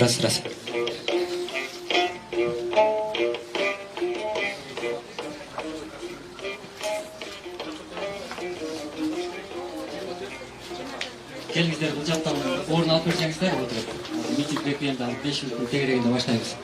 Gracias. Келіңіздер, бұл жақтан орын алып берсеңіздер, отырып. Митинг реквиемді 5 минуттың тегерегінде баштаймыз.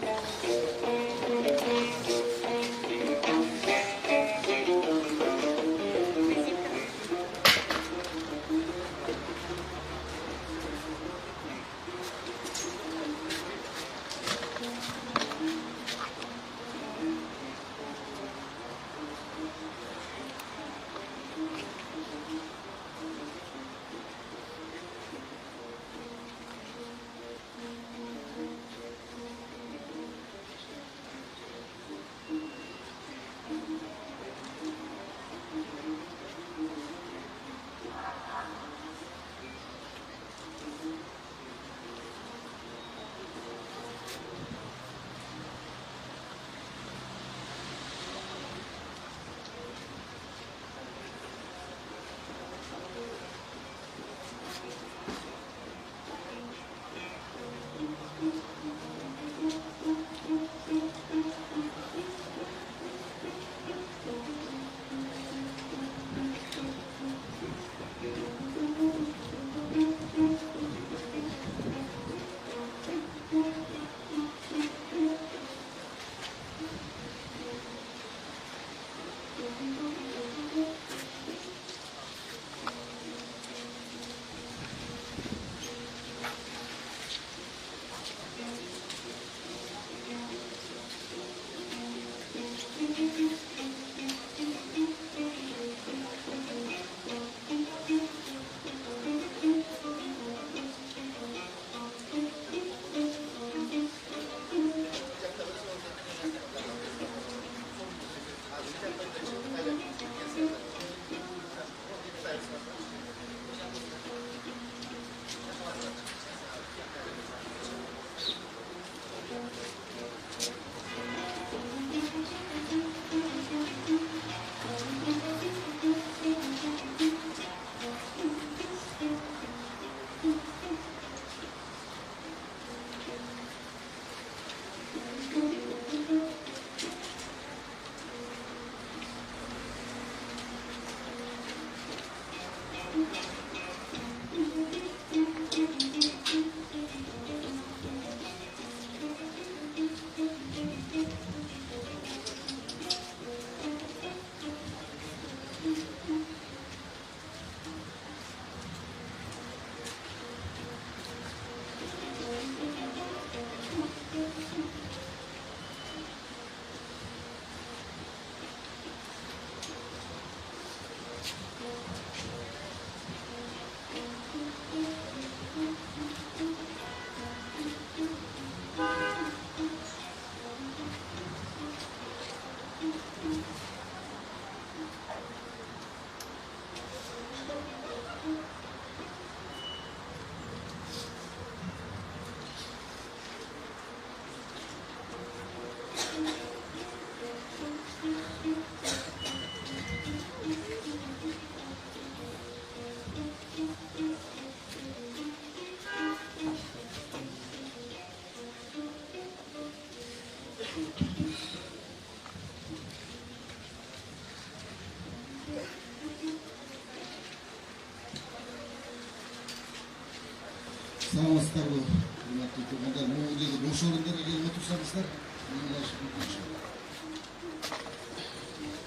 Саламатсыздар ғой, құрметті тұрғындар. Бұл жерде бош орындарға келіп отырсаңыздар,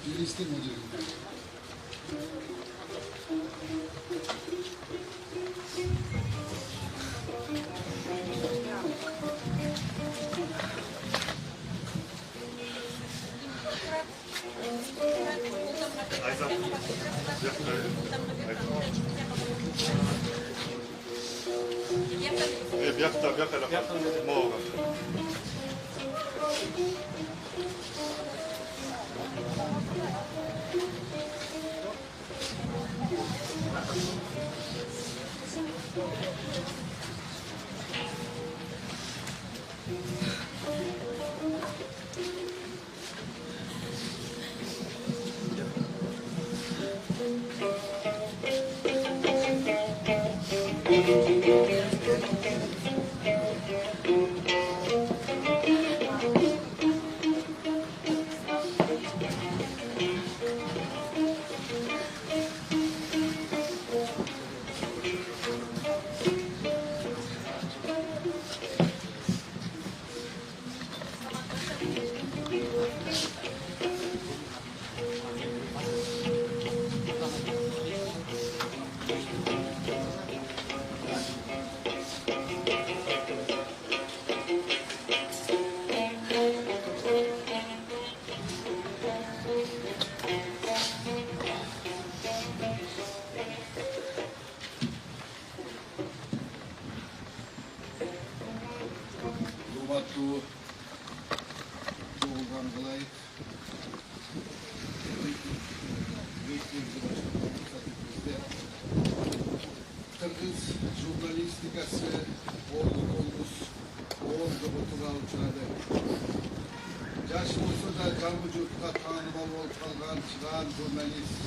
келесіздер ме жерге? Kırgız jurnalistikası oğlumuz oğulda uçuradı. Yaş olsa da canlı yurtta tanımalı olup kalgan çıkan jurnalist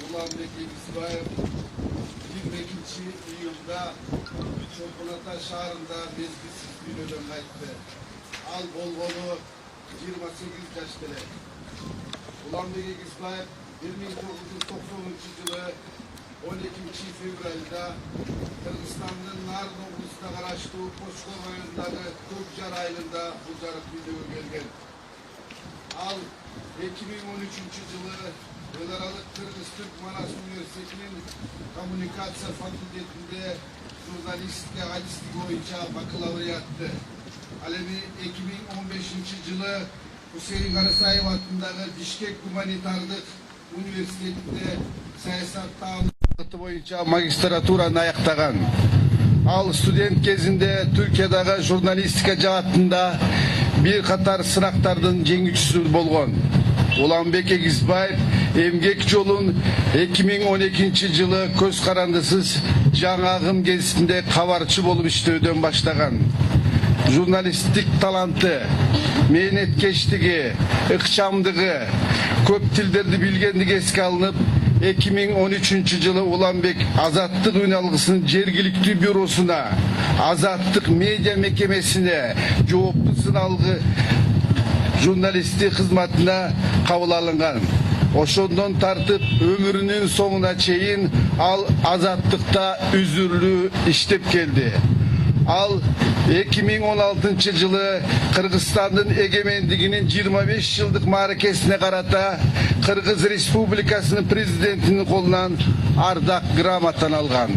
Ulanbek İsmail 22 iyulda Çokulata şahrında mezgisiz bir ölüm kayıttı. Al bolgonu 28 yaşları. Ulanbek İsmail 1990 yılı 12 fevralda Kırgızistan'ın Narın oblusuna karıştığı Koçkor rayonundaki Kökcar ayında bu jarık dünyaya gelgen. Al 2013 yılı Ölaраlık Kırgız Türk Manas Üniversitesi'nin Komünikasyon Fakültesinde jurnalistika alistik boyunca bakılavriyattı. Alemi 2015 yılı Hüseyin Karasayev adındaki Bişkek Humanitarlık Üniversitesi'nde siyasat tağımı boyunca magistraturаны аяқтаған. Ал студент кезінде Türkiye'dегі журналистика жаһатында bir қатар сынақтардың жеңүүчүсү болгон. Ulanbek Egizbayev emgek жолун 2012 жылы көз карандысыз жаңа агым кезинде кабарчы болуп иштөөдөн баштаган. Jurnalistik talanты, mehnetkештиги, ыкчамдыгы, көп тилдерди билгендиги эске алынып, 2013 yılı Ulanbek Azatlık Ünalgısı'nın Cergilikli Bürosu'na, Azatlık Medya Mekemesi'ne, Cevaplı Sınalgı jurnalistik hizmetine kabul alıngan. Oşondan tartıp ömrünün sonuna çeyin al Azatlıkta üzürlü iştep geldi. Al 2016 yılı Kırgızistan'ın egemenliğinin 25 yıllık marakesine karata Kırgız Respublikası'nın prezidentinin kolundan Ardak Gramat'tan algan.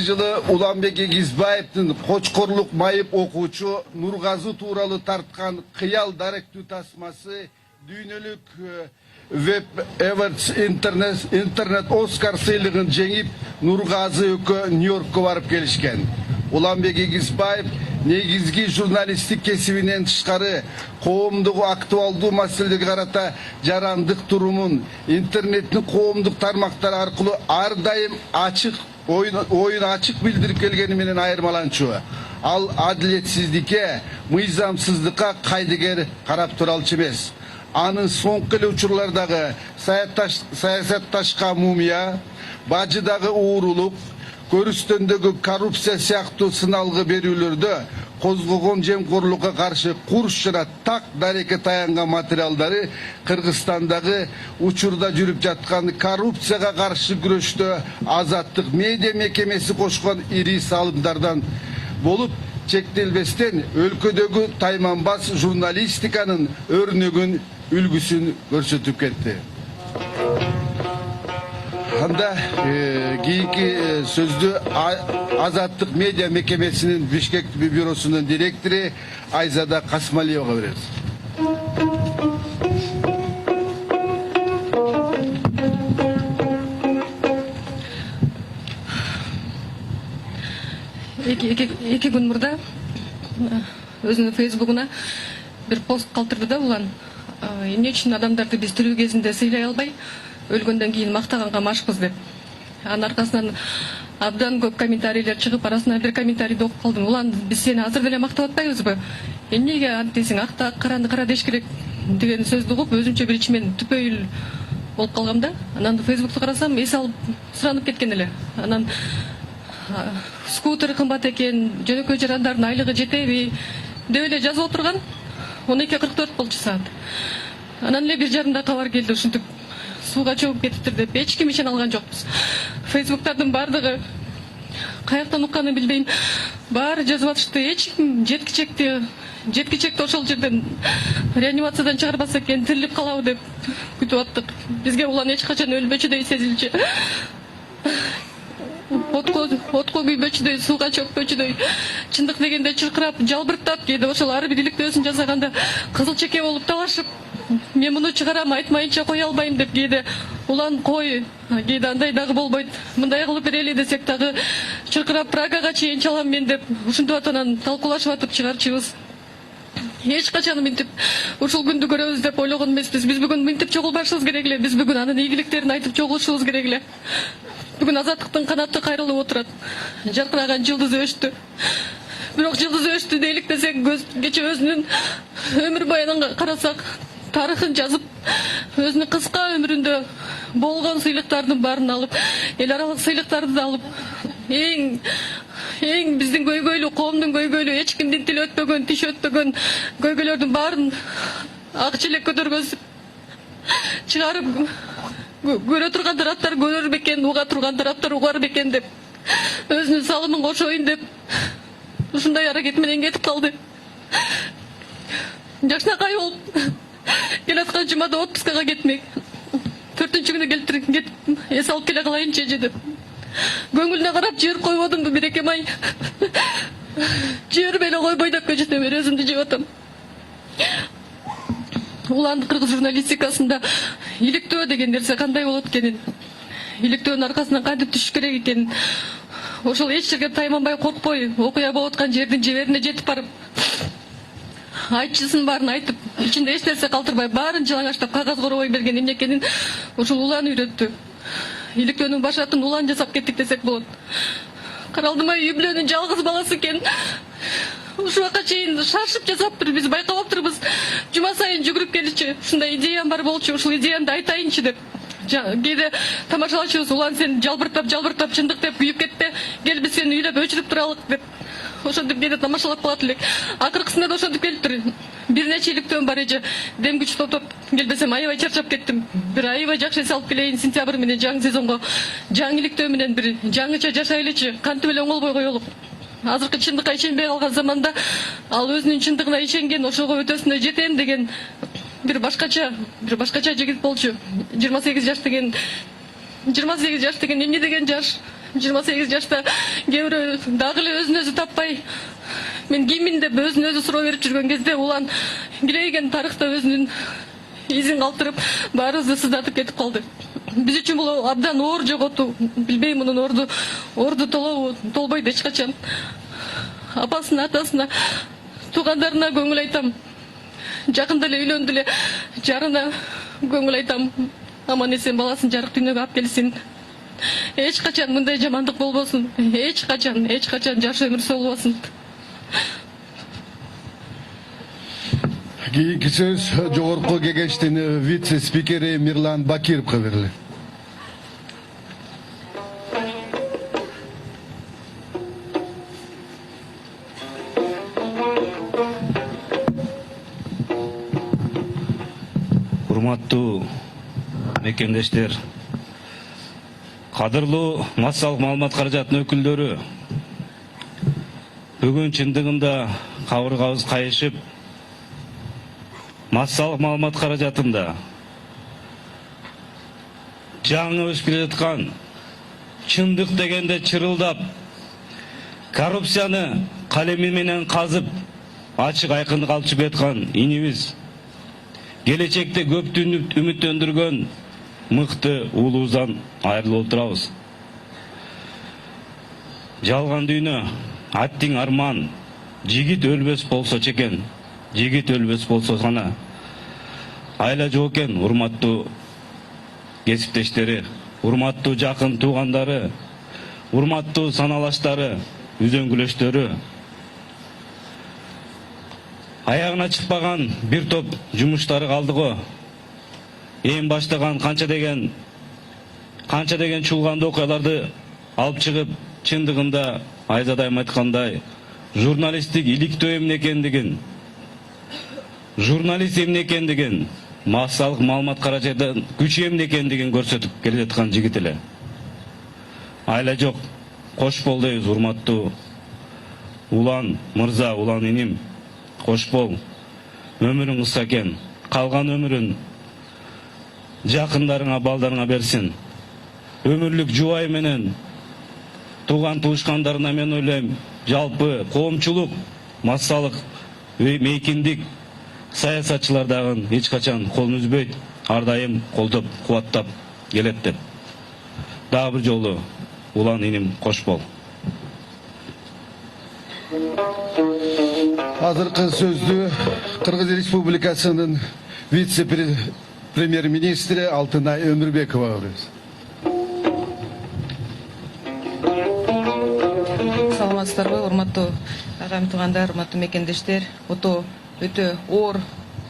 Yılı Ulanbek Egizbayev'in Koçkorluk mayıp okuçu Nurgazı Tuğralı tartkan Kıyal Darektu tasması düğünlük Web Awards internet Oscar sыйлығын жеңіп, Nurgazı ökü New York'a varıp gelişken. Ulanbek Egizbayev negizgi jurnalistik kesiminden tышкары коомдук актуалдуу маселелерге карата жарандык туруmun интернеттин коомдук тармактары аркылуу ар дайым ачык oyun açık bildirip gelgeni менен айырмаланчу. Ал адилетсиздикке, мыйзамсыздыкка кайдыгер карап туралчу эмес. Анын соңку эле учурлардагы саясатташка мумия, бажыдагы уурулук, көрүстөндөгү коррупция сыяктуу сыналгы берүүлөрдө козгогон жемкорлукка каршы курс жана так дарекке таянган материалдары Кыргызстандагы учурда жүрүп жаткан коррупцияга каршы күрөштө Азаттык медиа мекемеси кошкон ири салымдардан болуп чектелбестен өлкөдөгү тайманбас журналистиканын өрнөгүн үлгүсүн көрсөтүп кетти. Анда кийинки сөздү Азаттык медиа мекемесинин Бишкек бюросунун директору Айзада Касмалиевага беребиз. Эки күн мурда өзүнүн фейсбугуна бир пост калтырды да улан. Эмне үчүн адамдарды биз тирүү кезинде сыйлай албай, өлгөндөн кийин мактаганга машкыз деп. Анын аркасынан абдан көп комментарийлер чыгып, арасынан бир комментарийди окуп калдым. Улан, биз сени азыр деле мактап атпайбызбы? Эмнеге антесиң, акта караны кара деш керек деген сөздү угуп, өзүмчө бир ичимен түпөйүл болуп калгам да. Анан фейсбукту карасам, эс алып суранып кеткен эле. Анан скутер кымбат экен, жөнөкөй жарандардын айлыгы жетеби деп эле жазып отурган. 12:44 болчу саат. Анан эле 1:30 кабар келди, ушинтип сууга чөгүп кетиптир деп эч ким ишене алган жокпуз. Фейсбуктардын бардыгы каяктан укканын билбейм, баары жазып атышты. Эч ким жеткичекти ошол жерден реанимациядан чыгарбаса экен, тирилип калабы деп күтүп аттык. Бизге улан эч качан өлбөчүдөй сезилчү. Отко күйбөчүдөй, сууга чөкпөчүдөй, чындык дегенде чыркырап, жалбырттап, кээде ошол ар бир иликтөөсүн жасаганда кызыл чеке болуп талашып, мен муну чыгарам, айтмайынча кое албайм деп кээде улан кой, кээде андай дагы болбойт, мындай кылып берели десек дагы чыркырап Прагага чейин чалам мен деп ушинтип атып анан талкуулашып атып чыгарчыбыз. Эч качан мынтип ушул күндү көрөбүз деп ойлогон эмеспиз. Биз бүгүн мынтип чогулбашыбыз керек эле, биз бүгүн анын ийгиликтерин айтып чогулушубуз керек эле. Бүгүн Азаттыктын канаты кайрылып отурат. Жаркыраган жылдызы өчтү. Бирок жылдызы өчтү дейлик десек, кече өзүнүн өмүр баянын карасак, тарыхын жазып, өзүнүн кыска өмүрүндө болгон сыйлыктардын баарын алып, эл аралык сыйлыктарды да алып, эң биздин көйгөйлүү, коомдун көйгөйлүү, эч кимдин тили өтпөгөн, тиши өтпөгөн көйгөйлөрдүн баарын ак челек көтөргөзүп чыгарып, көрө турган тараптар көрөр бекен, уга турган тараптар угар бекен деп, өзүнүн салымын кошоюн деп, ушундай аракет менен кетип калды. Жакшынакай болуп келаткан жумада отпускага кетмек. 4-күнү келип эс алып келе калайынчы эже деп. Көңүлүнө карап жиберип койбодумбу Биреке май? Жиберип эле койбой деп көчөтө бери өзүмдү жеп атам. Улан кыргыз журналистикасында иликтөө деген нерсе кандай болот экенин, иликтөөнүн аркасынан кантип түшүш керек экенин, ошол эч жерге тайманбай, коркпой, окуя болуп аткан жердин жеберине жетип барып, айтчысын баарын айтып, ичинде эч нерсе калтырбай, баарын жалаңаштап кагаз коробой берген эмне экенин ушул улан үйрөттү. Иликтөөнүн башатын улан жасап кеттик десек болот. Каралдымай үй бүлөнүн жалгыз баласы экен. Ушул убакка чейин шашып жасаптыр, биз байкап аптырбыз. Жума сайын жүгүрүп келичи, ушундай идеям бар болчу, ушул идеямды айтайынчы деп. Кээде тамашалачыбыз, улан сен жалбыртап чындык деп күйүп кетпе, кел биз сени үйлөп өчүрүп туралык деп. Ошентип кээде тамашалап калат элек. Акыркысында да ошентип келиптир. Бир нече иликтөөм бар эже. Дем күч топтоп келбесем аябай чарчап кеттим. Бир аябай жакшы эс алып келейин, сентябрь менен жаңы сезонго жаңы иликтөө менен бир жаңыча жашайлычы, кантип эле оңолбой коелук. Азыркы чындыкка ишенбей калган заманда ал өзүнүн чындыгына ишенген, ошого өтөсүнө жетем деген бир башкача жигит болчу. 28 жаш деген эмне деген жаш? 28 жашта кээ бирөө дагы эле өзүн өзү таппай, мен киммин деп өзүн өзү суроо берип жүргөн кезде улан килейген тарыхта өзүнүн изин калтырып, баарыбызды сыздатып кетип калды. Биз үчүн бул абдан оор жоготуу. Билбейм мунун орду толбойт эч качан. Апасына, атасына, туугандарына көңүл айтам. Жакында эле үйлөндү эле, жарына көңүл айтам. Аман эсен баласын жарык дүйнөгө алып келсин. Эч качан мындай жамандык болбосун. Эч качан жаш өмүр солбосун. Кийинки сөз жогорку кеңештин вице-спикери Мирлан Бакировго берилет. урматтуу мекендештер, кадырлуу массалык маалымат каражатынын өкүлдөрү, бүгүн чындыгында кабыргабыз кайышып, массалык маалымат каражатында жаңы өсүп келе жаткан, чындык дегенде чырылдап, коррупцияны калеми менен казып, ачык айкындык алып чыгып жаткан инибиз, келечекте көптү үмүттөндүргөн мыкты уулубуздан айрылып отурабыз. Жалган дүйнө, аттиң арман, жигит өлбөс болсо чекен, жигит өлбөс болсо гана айла жок экен. Урматтуу кесиптештери, урматтуу жакын туугандары, урматтуу саналаштары, үзөңгүлөштөрү, аягына чыкпаган бир топ жумуштары калды го. Эң баштаган канча деген чуулгандуу окуяларды алып чыгып, чындыгында Айзадайым айткандай, журналисттик иликтөө эмне экендигин, массалык маалымат каражатынын күчү эмне экендигин көрсөтүп келе жаткан жигит эле. Айла жок, кош бол дейбиз урматтуу улан мырза, улан иним, кош бол. Өмүрүң кыска экен, калган өмүрүн жакындарыңа, балдарыңа берсин. Өмүрлүк жубайы менен тууган туушкандарына мен ойлойм, жалпы коомчулук, массалык мейкиндик саясатчылар дагы эч качан колун үзбөйт, ар дайым колдоп, кубаттап келет деп. Дагы бир жолу улан иним, кош бол. Азыркы сөздү Кыргыз Республикасынын вице-премьер-министри Алтынай Өмүрбекова беребиз. Саламатсыздарбы, урматтуу агайым туугандар, урматтуу мекендештер. Өтө оор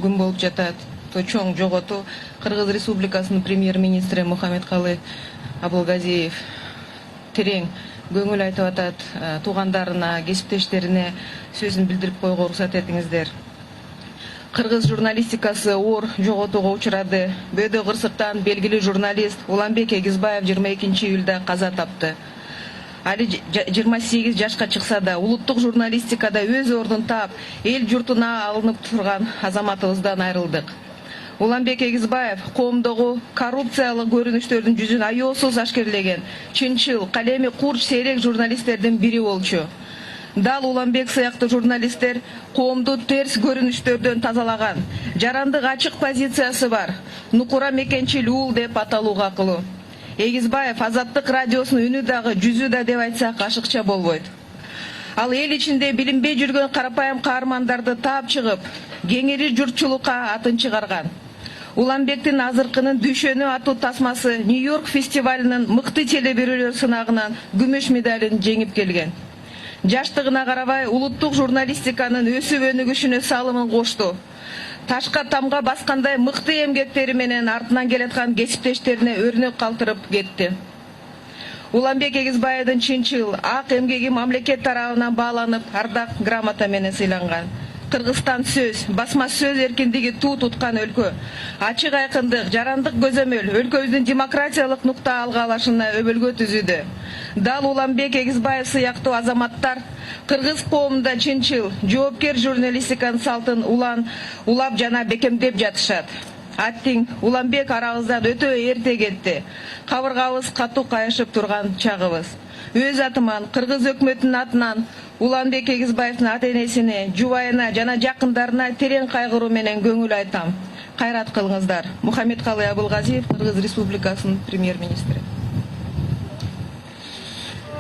күн болуп жатат. Чоң жоготуу. Кыргыз Республикасынын премьер-министри Мухаммедкалый Абылгазиев терең көңүл айтып атат. Туугандарына, кесиптештерине сөзүн билдирип койгого уруксат этиңиздер. Кыргыз журналистикасы оор жоготууга учурады. Бөөдө кырсыктан белгилүү журналист Уланбек Эгизбаев 22 июлда каза тапты. Али 28 жашка чыкса да, улуттук журналистикада өз ордун таап, эл журтуна алынып турган азаматыбыздан айрылдык. Уланбек Эгизбаев коомдогу коррупциялык көрүнүштөрдүн жүзүн аеосуз ашкерлеген, чынчыл, калеми курч сейрек журналисттердин бири болчу. Дал Уланбек сыяктуу журналисттер коомду терс көрүнүштөрдөн тазалаган, жарандык ачык позициясы бар, нукура мекенчил уул деп аталууга акылуу. Эгизбаев Азаттык радиосунун үнү дагы, жүзү да деп айтсак ашыкча болбойт. Ал эл ичинде билинбей жүргөн карапайым каармандарды таап чыгып, кеңири журтчулукка атын чыгарган. Уланбектин азыркынын Дүйшөнү атуу тасмасы Нью-Йорк фестивалынын мыкты телебирөөлөр сынагынан күмүш медалын жеңип келген. Жаштыгына карабай, улуттук журналистиканын өсүп өнүгүшүнө салымын кошту. Ташка тамга баскандай мыкты эмгектери менен артынан келаткан кесиптештерине өрнөк калтырып кетти. Уланбек Эгизбаевдин чынчыл, ак эмгеги мамлекет тарабынан бааланып, ардак грамота менен сыйланган. Кыргызстан сөз, басма сөз эркиндиги туу туткан өлкө. Ачык айкындык, жарандык көзөмөл өлкөбүздүн демократиялык нукта алгалашына өбөлгө түзүүдө. Дал Уланбек Эгизбаев сыяктуу азаматтар кыргыз коомунда чынчыл, жоопкер журналистиканын салтын улап жана бекемдеп жатышат. Аттиң Уланбек арабыздан өтө эрте кетти. Кабыргабыз катуу кайышып турган чагыбыз. Өз атыман, кыргыз өкмөтүнүн атынан Уланбек Эгизбаевдин ата-энесине, жубайына жана жакындарына терең кайгыруу менен көңүл айтам. Кайрат кылыңыздар. Мухаммедкалый Абылгазиев, Кыргыз Республикасынын премьер-министри.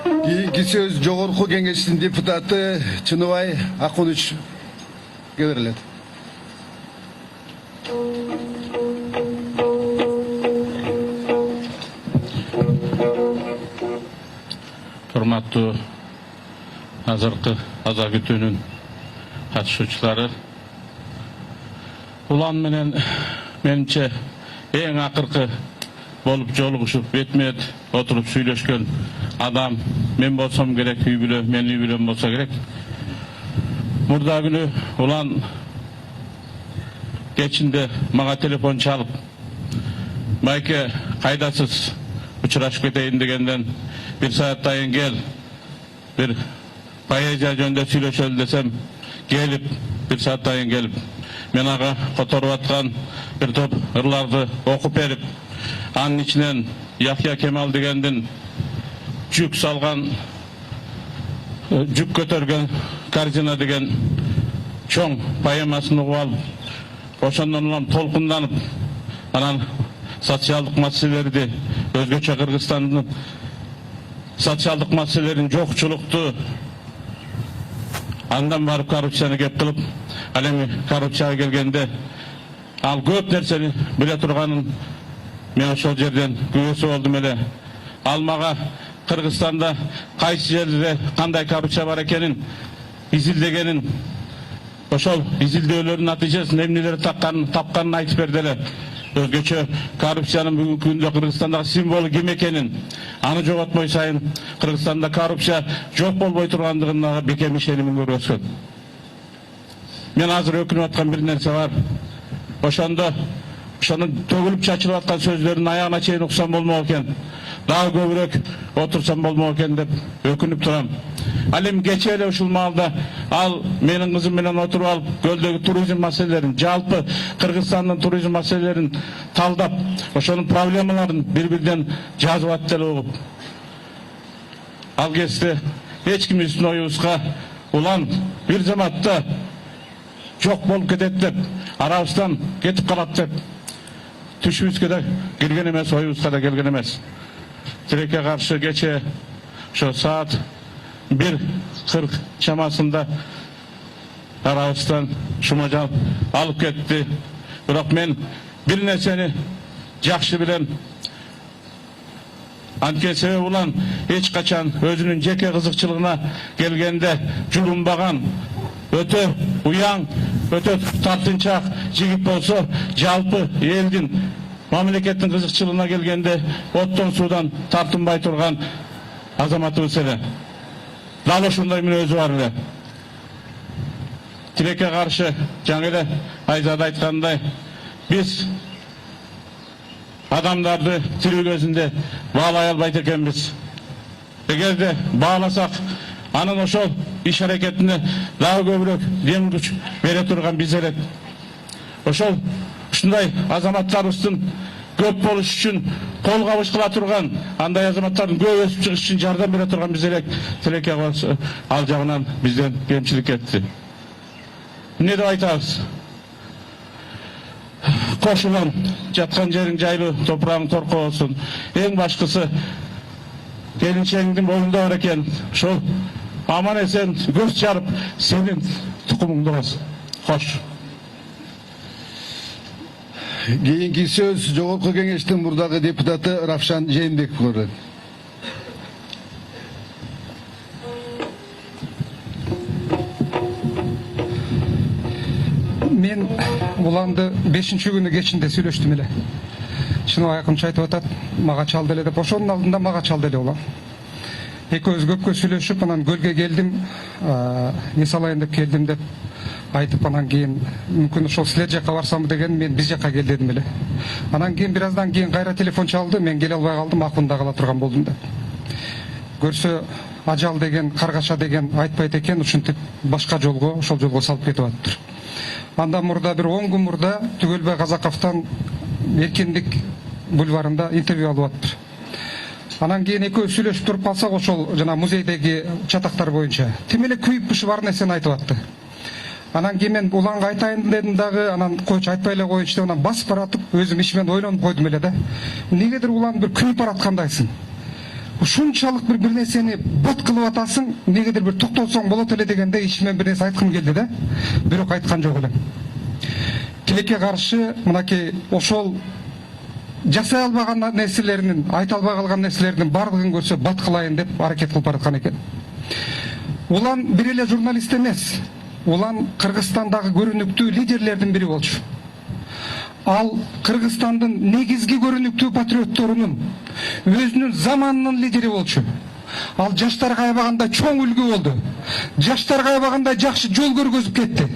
Кийинки сөз Жогорку Кеңештин депутаты Чыныбай Акунучке берилет. Урматтуу азыркы аза күтүүнүн катышуучулары, улан менен менимче эң акыркы болуп жолугушуп бетме бет отуруп сүйлөшкөн адам мен болсом керек, үй бүлө, мен үй бүлөм болсо керек. Мурда күнү улан кечинде мага телефон чалып, Майке, кайдасыз? Учурашып кетейин дегенден 1 сааттайын кел. Bir поэзия жөнүндө сүйлөшөлү десем, келип 1 сааттайын келип, мен ага которуп аткан bir топ ырларды окуп берип, анын ичинен Яхья Кемал дегендин жүк салган, жүк көтөргөн корзина деген чоң поэмасын угуп алып, ошондон улам толкунданып, анан социалдык маселелерди, өзгөчө Кыргызстандын социалдык маселелерин, жокчулукту, андан барып коррупцияны кеп кылып, ал эми коррупцияга келгенде ал көп нерсени биле турганын мен ошол жерден күбөсү болдум эле. Ал мага Кыргызстанда кайсы жерде кандай коррупция бар экенин изилдегенин, ошол изилдөөлөрдүн натыйжасында эмнелер тапканын айтып берди эле. Өзгөчө коррупциянын бүгүнкү күндө Кыргызстандагы символу ким экенин, аны жоготпой сайын Кыргызстанда коррупция жок болбой тургандыгына бекем ишенимин көргөзгөн. Мен азыр өкүнүп аткан бир нерсе бар. Ошону төгүлүп чачылып аткан сөздөрдүн аягына чейин уксам болмок экен. Дагы көбүрөөк отурсам болмок экен деп өкүнүп турам. Ал эми кечээ эле ушул маалда ал менин кызым менен отуруп алып көлдөгү туризм маселелерин, жалпы Кыргызстандын туризм маселелерин талдап, ошонун проблемаларын бир-бирден жазып атты эле угуп. Ал кезде эч ким биздин оюбузга улан бир заматта жок болуп кетет деп, арабыздан кетип калат деп түшүбүзгө да кирген эмес, оюбузга да келген эмес. Тилекке каршы кечээ ошо саат 1:40 чамасында арабыздан Шумажан алып кетти. Бирок мен бир нерсени жакшы билем. Анткени себеби улан эч качан өзүнүн жеке кызыкчылыгына келгенде жулунбаган, өтө уяң, өтө тартынчак жигит болсо, жалпы элдин, мамлекеттин кызыкчылыгына келгенде оттон суудан тартынбай турган азаматыбыз эле. Дал ушундай мүнөзү бар эле. Тилекке каршы жаңы эле Айзада айткандай, биз адамдарды тирүү көзүндө баалай албайт экенбиз. Эгерде бааласак, анын ошол иш аракетине дагы көбүрөөк дем күч бере турган биз элек. Ошол ушундай азаматтарыбыздын көп болуш үчүн кол кабыш кыла турган, андай азаматтардын көп өсүп чыгыш үчүн жардам бере турган биз элек. Тилекке каршы ал жагынан бизден кемчилик кетти. Эмне деп айтабыз? Кошулам, жаткан жериң жайлуу, топурагың торко болсун. Эң башкысы келинчегиңдин боюнда бар экен. Ошол аман эсен көз жарып, сенин тукумуңду болсун. Кош. Кийинки сөз Жогорку Кеңештин мурдагы депутаты Равшан Жээнбеков көрөт. Мен уланды 5-күнү кечинде сүйлөштүм эле. Шуну айкынча айтып атат, мага чалды эле деп, ошонун алдында мага чалды эле улам. Экөөбүз көпкө сүйлөшүп, анан көлгө келдим, эс алайын деп келдим деп айтып, анан кийин мүмкүн ошол силер жакка барсам деген, мен биз жакка кел дедим эле. Анан кийин бир аздан кийин кайра телефон чалды, мен келе албай калдым, Акунда кала турган болдум деп. Көрсө ажал деген, каргаша деген айтпайт экен, ушинтип башка жолго, ошол жолго салып кетип атыптыр. Андан мурда бир 10 күн мурда Түгөлбай Казаковтан Эркиндик бульварында интервью алып атыптыр. Анан кийин экөө сүйлөшүп туруп калсак, ошол жана музейдеги чатактар боюнча тим эле күйүп пышып бар нерсени айтып атты. Анан кийин мен уланга айтайын дедим дагы, анан койчу айтпай эле коеюнчу деп, анан басып баратып өзүм ишимен ойлонуп койдум эле да. Негедир улан бир күйүп бараткандайсың. Ушунчалык бир нерсени бот кылып атасың, негедир бир токтолсоң болот эле дегенде ишимен бир нерсе айткым келди да. Бирок айткан жок элем. Тилекке каршы мынакей ошол жасай албаган нерселеринин, айта албай калган нерселердин бардыгын көрсө бат кылайын деп аракет кылып бараткан экен. Улан бир эле журналист эмес. Улан Кыргызстандагы көрүнүктүү лидерлердин бири болчу. Ал Кыргызстандын негизги көрүнүктүү патриотторунун, өзүнүн заманынын лидери болчу. Ал жаштарга аябагандай чоң үлгү болду. Жаштарга аябагандай жакшы жол көргөзүп кетти.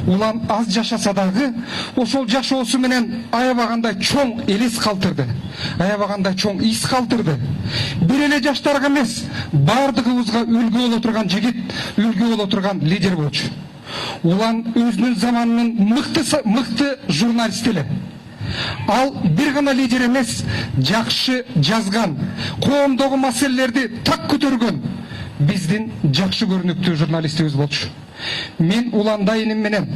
улан аз жашаса дагы ошол жашоосу менен аябагандай чоң элес калтырды, аябагандай чоң ис калтырды. Бир эле жаштарга эмес, бардыгыбызга үлгү боло турган жигит, үлгү боло турган лидер болчу. Улан өзүнүн заманынын мыкты журналист эле. Ал бир гана лидер эмес, жакшы жазган, коомдогу маселелерди так көтөргөн биздин жакшы көрүнүктүү журналистибиз болчу. Мен улан дайыным менен,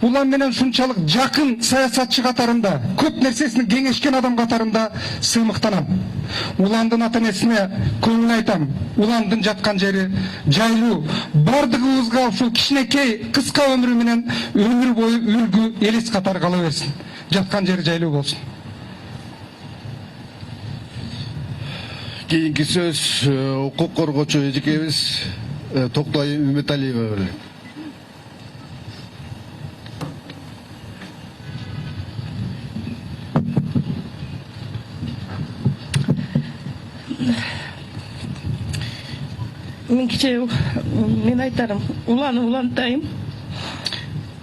улан менен ушунчалык жакын саясатчы катарында, көп нерсесин кеңешкен адам катарында сыймыктанам. Уландын ата-энесине көңүл айтам. Уландын жаткан жери жайлуу, бардыгыбызга ушул кичинекей кыска өмүрү менен өмүр бою үлгү элес катары кала берсин. Жаткан жери жайлуу болсун. Кийинки сөз укук коргоочу эжекебиз Токтой Үмүталиева берет. Мен айтарым, улантайым.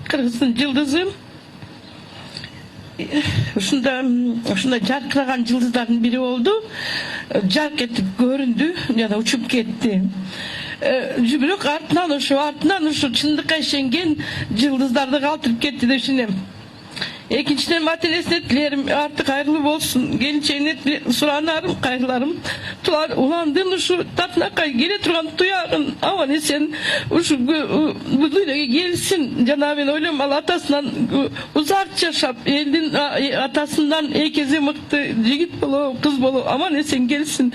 Кыргыздын жылдызы. Ушунда жаркыраган жылдыздардын бири болду. Жарк этип көрүндү, жана учуп кетти. Бирок артынан ушу чындыкка ишенген жылдыздарды калтырып кетти деп ишенем. Экинчиден ата-энесине тилерим арты кайгылуу болсун. Келинчегине суранарым, кайгыларым. Тулар уландын ушу татынакка келе турган туягын аман эсен ушу бул дүйнөгө келсин. Жана мен ойлойм, ал атасынан узак жашап, элдин атасынан экизи мыкты жигит болобу, кыз болобу аман эсен келсин.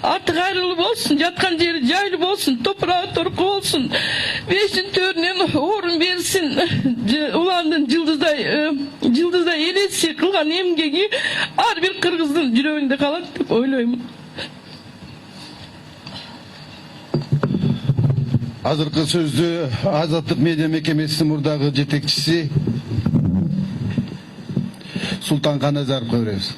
Арты кайгылуу болсун, жаткан жери жайлуу болсун, топурагы торку болсун. Бештин төрүнөн орун берсин. Уландын жылдыздай элеси кылган эмгеги ар бир кыргыздын жүрөгүндө калат деп ойлоймун. Азыркы сөздү Азаттык медиа мекемесинин мурдагы жетекчиси Султан Каназаровго беребиз.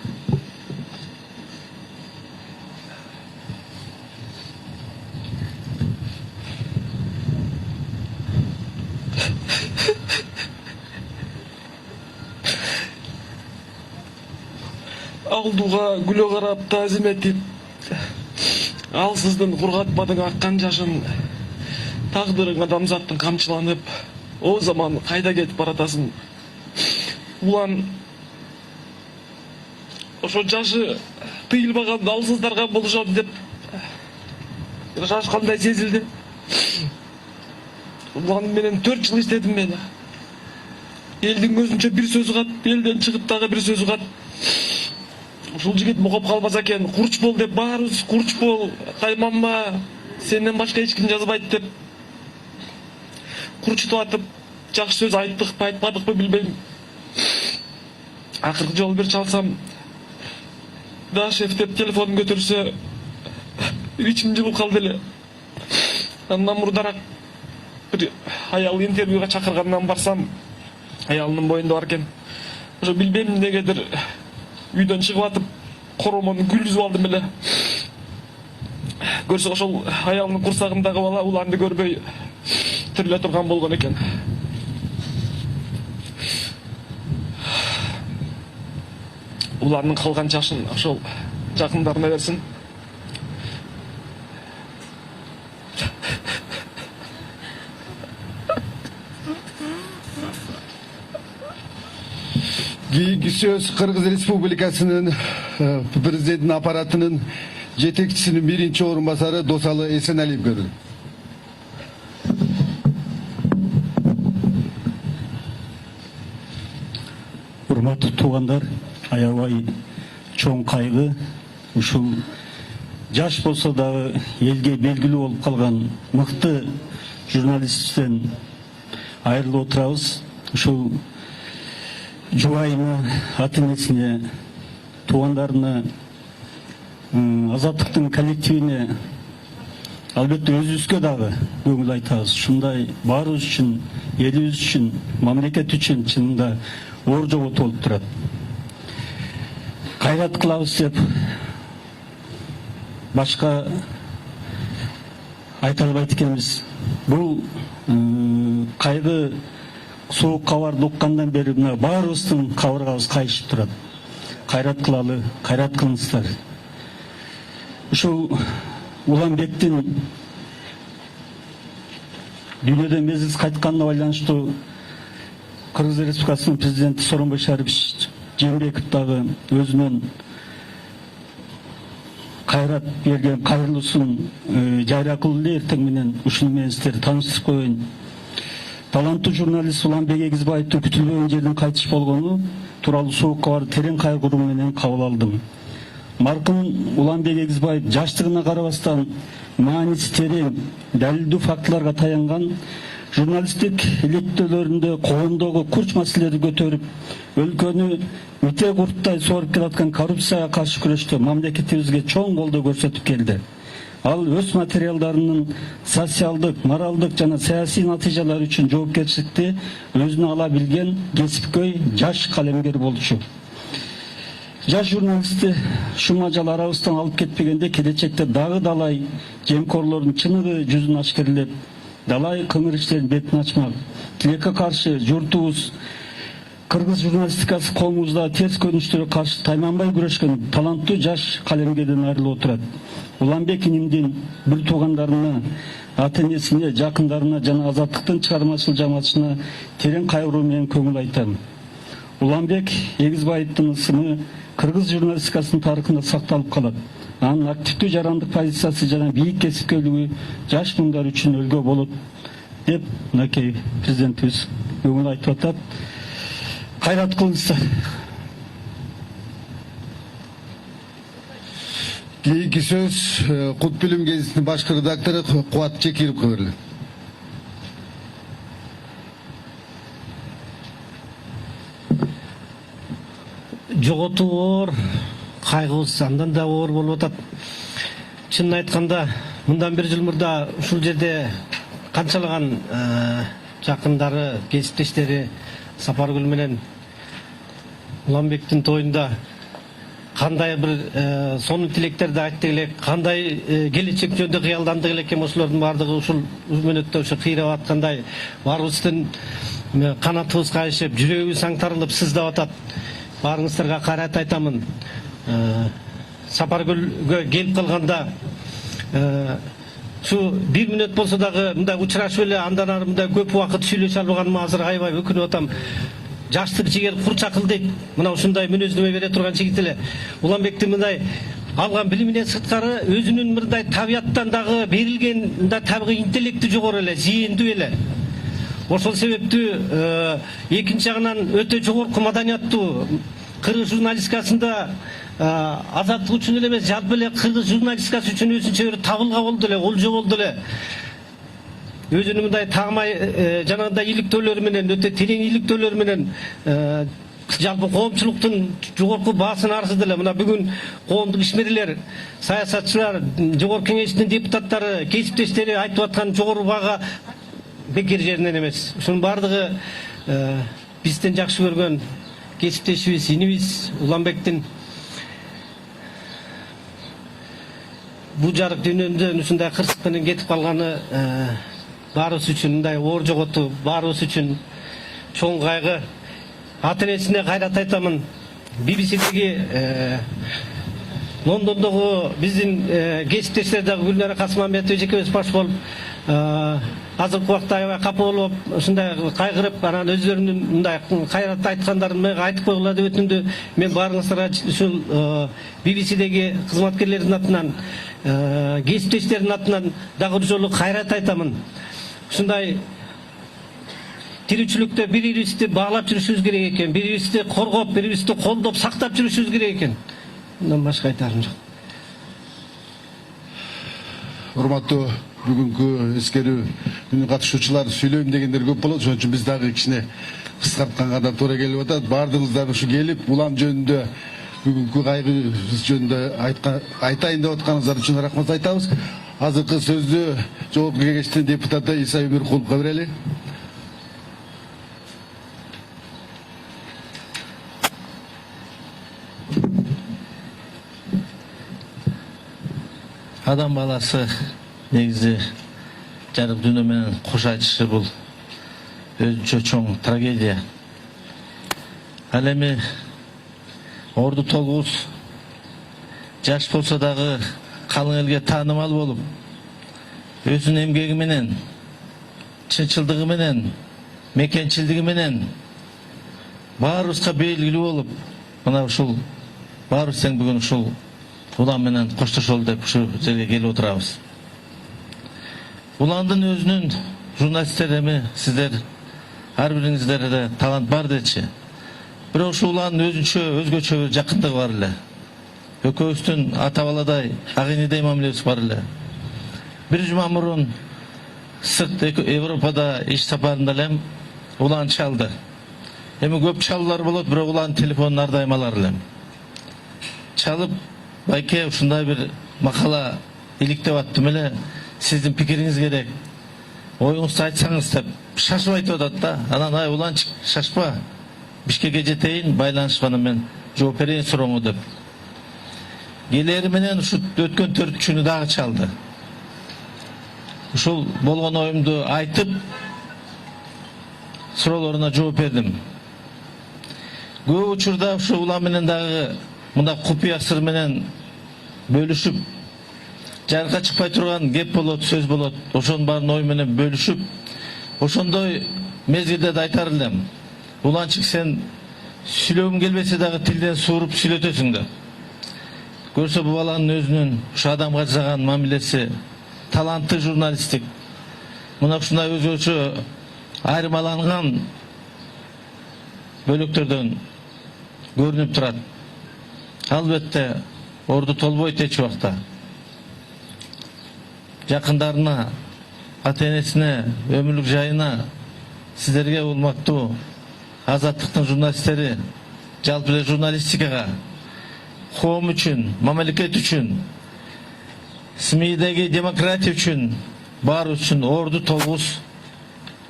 Алдуга гүлө карап таазим этип, ал сиздин кургатмадың аккан жашын, тагдырың адамзаттын камчыланып, о заман кайда кетип баратасың? Улан ошо жашы тыйылбаган алсыздарга болушат деп шашкандай сезилди. Улан менен 4 жыл иштедим мен. Элдин көзүнчө бир сөз кат, элден чыгып дагы бир сөз кат. Ушул жигит мугап калбаса экен, курч бол деп баарыбыз курч бол, тайманма, сенден башка эч ким жазбайт деп курчутуп атып, жакшы сөз айттыкпы, айтпадыкпы билбейм. Акыркы жолу бир чалсам, Дашев деп телефонун көтөрсө, ичим жылып калды эле. Андан мурдараак бир аял интервьюга чакыргандан барсам, аялынын боюнда бар экен. Ошо билбейм эмнегедир үйдөн чыгып атып, коромонун күлүзүп алдым эле. Көрсө ошол аялынын курсагындагы бала уланды көрбөй тириле турган болгон экен. Улардын калган жашын ошол жакындарына берсин. Кийинки сөз Кыргыз Республикасынын президенттин аппаратынын жетекчисинин биринчи орун басары Досалы Эсеналиев көрүлдү. Урматтуу туугандар, аябай чоң кайгы, ушул жаш болсо дагы элге белгилүү болуп калган мыкты журналисттен айрылып отурабыз. Ушул жубайына, ата-энесине, туугандарына, Азаттыктын коллективине, албетте өзүбүзгө дагы көңүл айтабыз. Ушундай баарыбыз үчүн, элибиз үчүн, мамлекет үчүн чынында оор жоготуу болуп турат. Кайрат кылабыз деп башка айта албайт экенбиз. Бул кайгы суук кабарды уккандан бери мына баарыбыздын кабыргабыз кайышып турат. Кайрат кылалы, кайрат кылыңыздар. Ушул Уланбектин дүйнөдөн мезгилсиз кайтканына байланыштуу Кыргыз Республикасынын президенти Сооронбай Шарипович Жээнбеков дагы өзүнүн кайрат берген кайрылуусун жарыя кылды. Эртең менен ушуну менен сиздерди тааныштырып коеюн. Таланттуу журналист Уланбек Эгизбаевдин күтүлбөгөн жерден кайтыш болгону тууралуу суук кабарды терең кайгыруу менен кабыл алдым. Маркум Уланбек Эгизбаев жаштыгына карабастан мааниси терең, далилдүү фактыларга таянган журналисттик илектөөлөрүндө коомдогу курч маселелерди көтөрүп, өлкөнү үтө курттай сооруп келаткан коррупцияга каршы күрөштө мамлекетибизге чоң колдоо көрсөтүп келди. Ал өз материалдарынын социалдык, моралдык жана саясий натыйжалары үчүн жоопкерчиликти өзүнө ала билген кесипкөй жаш калемгер болчу. Жаш журналистти шумажал арабыздан алып кетпегенде келечекте дагы далай жемкорлордун чыныгы жүзүн ашкерлеп, далай кыңыр иштердин бетин ачмак. Тилекке каршы журтубуз кыргыз журналистикасы коомубузда терс көрүнүштөргө каршы тайманбай күрөшкөн таланттуу жаш калемгерден айрылып отурат. Уланбек инимдин бир туугандарына, ата энесине, жакындарына жана Азаттыктын чыгармачыл жамаатчысына терең кайгыруу менен көңүл айтам. Уланбек Эгизбаевдин ысымы кыргыз журналистикасынын тарыхында сакталып калат. Анын активдүү жарандык позициясы жана бийик кесипкөйлүгү жаш муңдар үчүн өлгө болот деп мынакей президентибиз көңүл айтып атат. Кайрат кылыңыздар. Кийинки сөз Кут Билим гезитинин башкы редактору Кубат Чекировго берилет. Жоготуу оор, кайгыбыз андан да оор болуп атат. Чынын айтканда, мындан бир жыл мурда ушул жерде канчалаган жакындары, кесиптештери Сапаргүл менен Уланбектин тоюнда кандай бир сонун тилектерди айтты элек, кандай келечек жөнүндө кыялданды элек, ошолордун баардыгы ушул мүнөттө ошо кыйрап аткандай, баарыбыздын канатыбыз кайышып, жүрөгүбүз аңтарылып сыздап атат. Баарыңыздарга кайрат айтамын. Сапаргүлгө келип калганда şu bir minut bolsa dagы мындай учурашып эле андан ары мындай көп убакыт сүйлөшө албаганыма азыр аябай өкүнүп атам. Жаштык жигер курчакыл дейт. Мына ушундай мүнөздөмө бере турган жигит эле. Уланбектин мындай алган билиминен сырткары өзүнүн мындай табияттан дагы берилген мындай табигый интеллекти жогору эле, зээндүү эле. Ошол себептүү экинчи жагынан өтө жогорку маданияттуу кыргыз журналистикасында азаттык үчүн эле эмес, жалпы эле кыргыз журналистикасы үчүн өзүнчө бир табылга болду эле, олжо болду эле. Өзүнүн мындай тагмай жанагындай иликтөөлөрү менен, өтө терең иликтөөлөрү менен жалпы коомчулуктун жогорку баасын арзыды эле. Мына бүгүн коомдук ишмерлер, саясатчылар, жогорку кеңештин депутаттары, кесиптештери айтып аткан жогору баага бекер жеринен эмес. Ушунун баардыгы бизден жакшы көргөн кесиптешибиз, инибиз Уланбектин бул жарык дүйнөдөн ушундай кырсык менен кетип калганы баарыбыз үчүн мындай оор жоготуу, баарыбыз үчүн чоң кайгы. Ата энесине кайрат айтамын. BBC'деги Лондондогу биздин кесиптештер дагы Гүлнара Касымамбетова жекебес баш болуп азыркы убакта аябай капа болуп, ушундай кайгырып, анан өздөрүнүн мындай кайрат айткандарын айтып койгула деп өтүндү. Мен баарыңыздарга ушул BBC'деги кызматкерлердин атынан, кесиптештердин атынан дагы бир жолу кайрат айтамын. Ушундай тирүүчүлүктө бири-бирибизди баалап жүрүшүбүз керек экен, бири-бирибизди коргоп, бири-бирибизди колдоп, сактап жүрүшүбүз керек экен. Мындан башка айтарым жок. Урматтуу бүгүнкү эскерүү күнү катышуучулар сүйлөйм дегендер көп болот. Ошон үчүн биз дагы кичине кыскартканга да туура келип атат. Баардыгыңыздар ушу келип, улам жөнүндө бүгүнкү кайгыбыз жөнүндө айтайын деп атканыңыздар үчүн рахмат айтабыз. Азыркы сөздү жогорку кеңештин депутаты Иса Өмүркуловго берели. Адам баласы негизи жарык дүйнө менен кош айтышы бул өзүнчө чоң трагедия. Ал эми Орду Толгус жаш болсо дагы калың элге таанымал болуп, өзүнүн эмгеги менен, чынчылдыгы менен, мекенчилдиги менен баарыбызга белгилүү болуп, мына ушул баарыбыз тең бүгүн ушул улан менен коштошолу деп ушул жерге келип отурабыз. Уландын өзүнүн журналисттер эми сиздер ар бириңиздерде талант бар дечи. Бирок ушул уландын өзгөчө бир жакындыгы бар эле. Экөөбүздүн ата баладай, агинидей мамилебиз бар эле. Бир жума мурун сырт Европада иш сапарында элем улан чалды. Эми көп чалуулар болот, бирок улан телефонун ар дайым алар элем. Чалып, байке ушундай бир макала иликтеп аттым эле, сиздин пикириңиз керек, оюңузду айтсаңыз деп шашып айтып атат да. Анан ай уланчык шашпа, Бишкекке жетейин, байланышканда мен жооп берейин сурооңо деп. Келери менен ушу өткөн 4 күнү дагы чалды. Ушул болгон оюмду айтып, суроолоруна жооп бердим. Көп учурда ушу улан менен дагы мында купуя сыр менен бөлүшүп, жарыкка чыкпай турган кеп болот, сөз болот. Ошонун баарын ой менен бөлүшүп, ошондой мезгилде да айтар элем. Уланчык сен сүйлөгүң келбесе дагы тилден сууруп сүйлөтөсүң да. Көрсө бу баланын өзүнүн ушу адамга жасаган мамилеси талантты журналисттик. Мына ушундай өзгөчө айырмаланган бөлөктөрдөн көрүнүп турат. Албетте Орду толбойт эч убакта. Жакындарына, ата-энесине, өмүрлүк жайына, сиздерге урматтуу Азаттыктын журналисттери, жалпы эле журналистикага, коом үчүн, мамлекет үчүн, СМИдеги демократия үчүн, баарыбыз үчүн Орду Толгус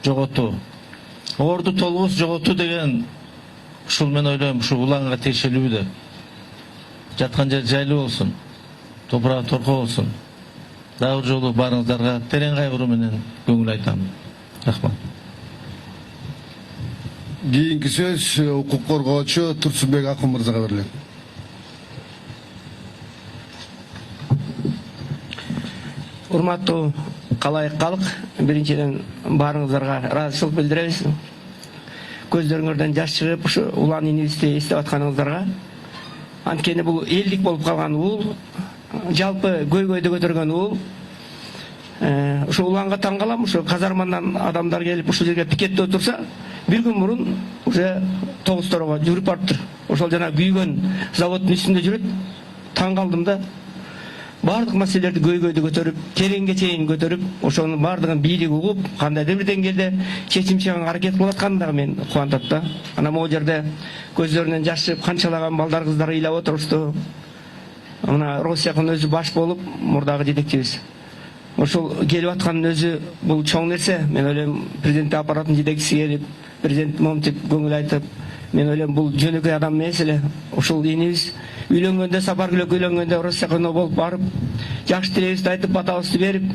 жоготуу. Орду Толгус жоготуу деген ушул мен ойлойм, ушул уланга тиешелүү деп. Жаткан жер жайлуу болсун, топурагы торко болсун. Дагы жолу баарыңыздарга терең кайгыруу менен көңүл айтам. Рахмат. Кийинки сөз укук коргоочу Турсунбек Акын мырзага берилет. Урматтуу калайык калк, биринчиден баарыңыздарга ыраазычылык билдиребиз. Көздөрүңөрдөн жаш чыгып, ушу улан инибизди эстеп атканыңыздарга. Анткени бул элдик болуп калган уул, жалпы көйгөйдү көтөргөн уул. Ушу уланга таң калам, ушу казармандан адамдар келип ушул жерге пикеттеп турса, бир күн мурун уже Тогуз-Торого жүрүп барыптыр. Ошол жана күйгөн заводдун үстүндө жүрөт. Таң калдым да. Бардык маселелерди көйгөйдү көтөрүп, тереңге чейин көтөрүп, ошонун бардыгын бийлик угуп, кандайдыр бир деңгээлде чечим чыгарганга аракет кылып атканы дагы мени кубантат да. Анан могу жерде көздөрүнөн жаш чыгып, канчалаган балдар кыздар ыйлап отурушту. Мына Россиякын өзү баш болуп, мурдагы жетекчибиз. Ошол келип аткандын өзү бул чоң нерсе. Мен ойлойм, президент аппараттын жетекчиси келип, президент момтип көңүл айтып, мен ойлойм бул жөнөкөй адам эмес эле. Ушул инибиз үйлөнгөндө, Сапаргүл үйлөнгөндө Россиякына болуп барып, жакшы тилегибизди айтып, батабызды берип,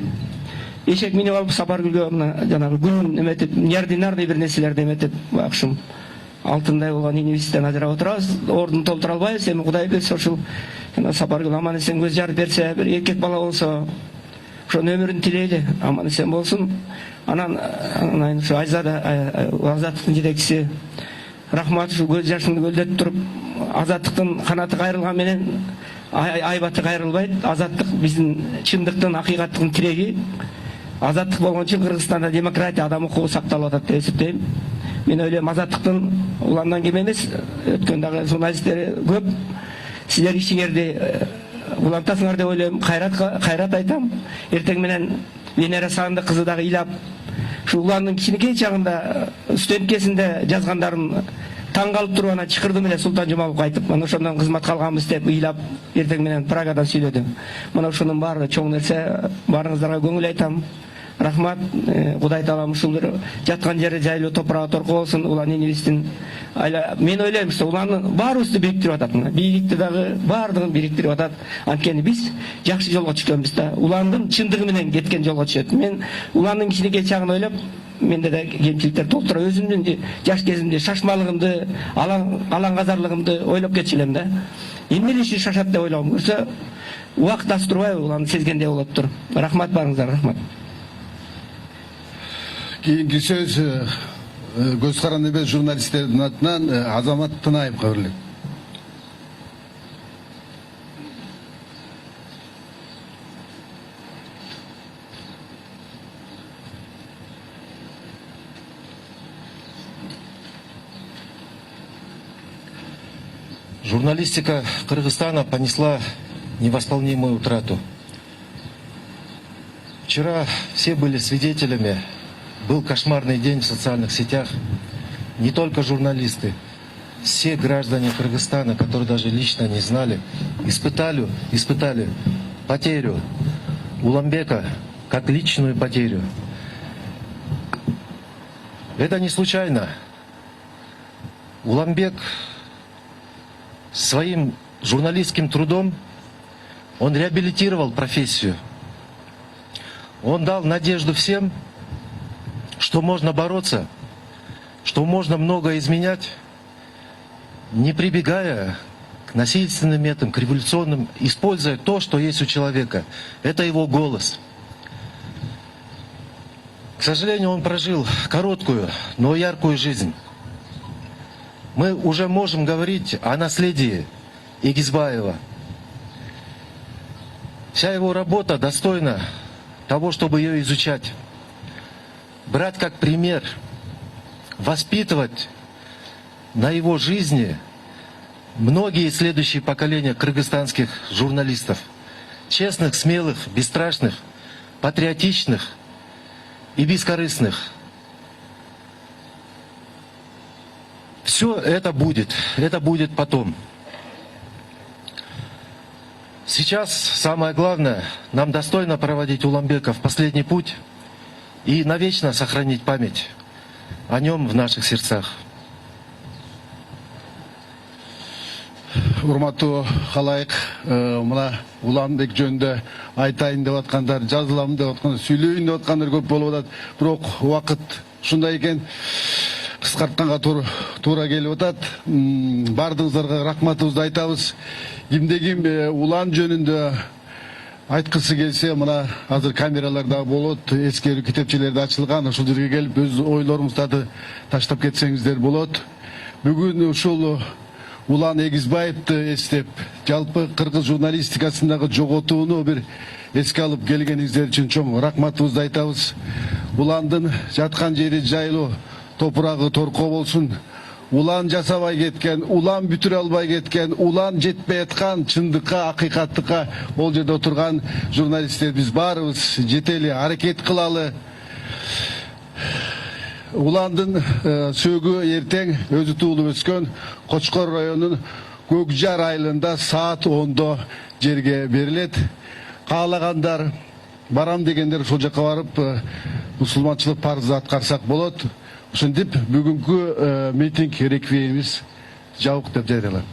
эшек минип алып Сапаргүлгө мына жанагы гүлүн эметип, неординарный бир нерселерди эметип, акшым алтындай болгон инибизден ажырап отурабыз. Ордун толтура албайбыз. Эми Кудай берсе ушул Сапаргүл аман эсен көз жарып берсе, бир эркек бала болсо, ошонун өмүрүн тилейли, аман эсен болсун. Анан ушу Азаттыктын жетекчиси Рахмат ушу көз жашыңды көлдөтүп туруп, Азаттыктын канаты кайрылган менен айбаты кайрылбайт. Азаттык биздин чындыктын, акыйкаттын тиреги. Азаттык болгон үчүн Кыргызстанда демократия, адам укугу сакталып атат деп эсептейм. Мен ойлойм, Азаттыктын уландан кем эмес, өткөн дагы журналисттери көп. Силер ишиңерди улантасыңар деп ойлойм. Кайрат айтам. Эртең менен Венера Сандык кызы дагы ыйлап, ушу уландын кичинекей чагында студенткесинде жазгандарын таң калып туруп, ана чыкырдым эле Султан Жумаловго айтып, мына ошондон кызмат калганбыз деп ыйлап, эртең менен Прагадан сүйлөдү. Мына ушунун баары чоң нерсе. Баарыңыздарга көңүл айтам. Рахмат. Кудай таалам ушул жаткан жери жайлуу, топурагы торко болсун. Улан инибиздин мен ойлойм, что уландын баарыбызды бириктирип атат. Бийликти дагы баардыгын бириктирип атат. Анткени биз жакшы жолго чыкканбыз да. Уландын чындыгы менен кеткен жолго чыгат. Мен уландын кичинекей чагын ойлоп, менде де кемчиликтер толтура. Өзүмдүн жаш кезимде шашмалыгымды, алаңгазарлыгымды ойлоп кетчү элем да. Эмне үчүн шашат деп ойлогом көрсө, убакыт аз турбай уланы сезгендей болоптур. Рахмат барыңыздар, рахмат. Кийинки сөз Көз Каран эмес журналисттердин атынан Азамат Тынаевга берилет. Журналистика Кыргызстана понесла невосполнимую утрату. Вчера все были свидетелями. Был кошмарный день в социальных сетях. Не только журналисты, все граждане Кыргызстана, которые даже лично не знали, испытали потерю Уламбека как личную потерю. Это не случайно. Уламбек своим журналистским трудом он реабилитировал профессию. Он дал надежду всем, что можно бороться, что можно многое изменять, не прибегая к насильственным методам, к революционным, используя то, что есть у человека. Это его голос. К сожалению, он прожил короткую, но яркую жизнь. Мы уже можем говорить о наследии Эгизбаева. Вся его работа достойна того, чтобы ее изучать, брать как пример, воспитывать на его жизни многие следующие поколения кыргызстанских журналистов. Честных, смелых, бесстрашных, патриотичных и бескорыстных. Все это будет потом. Сейчас самое главное, нам достойно проводить Уламбека в последний путь и навечно сохранить память о нем в наших сердцах. Урматтуу халайык, мына Уламбек жөнүндө айтайын деп аткандар, жазылам деп аткандар, сүйлөйүн деп аткандар көп болуп атат. Бирок убакыт ушундай экен. Кыскартканга туура келип атат. Бардыгыңыздарга рахматыбызды айтабыз. Кимде ким улан жөнүндө айткысы келсе, мына азыр камераларда болот, эскерүү китепчелерде ачылган, ушул жерге келип өз ойлоруңуздарды таштап кетсеңиздер болот. Бүгүн ушул Улан Эгизбаевди эстеп, жалпы кыргыз журналистикасындагы жоготууну бир эске алып келгениңиздер үчүн чоң рахматыбызды айтабыз. Уландын жаткан жери жайлуу, топурагы торко болсун. Улан жасабай кеткен, улан бүтүрө албай кеткен, улан жетпей аткан чындыкка, акыйкаттыкка ол жерде отурган журналисттер биз баарыбыз жетели, аракет кылалы. Уландын сөөгү эртең өзү туулуп өскөн Кочкор районунун Көкжар айылында саат 10-до жерге берилет. Каалагандар, барам дегендер ошол жака барып мусулманчылык парызды аткарсак болот. Ошентип бүгүнкү митинг реквиемибиз жабык деп жарыялайм.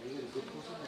이걸 그 포선을